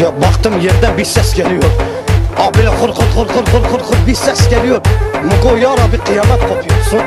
Ya baktım yerden bir ses geliyor. Abiyle hır bir ses geliyor. Mugo ya Rabbi kıyamet kopuyorsun.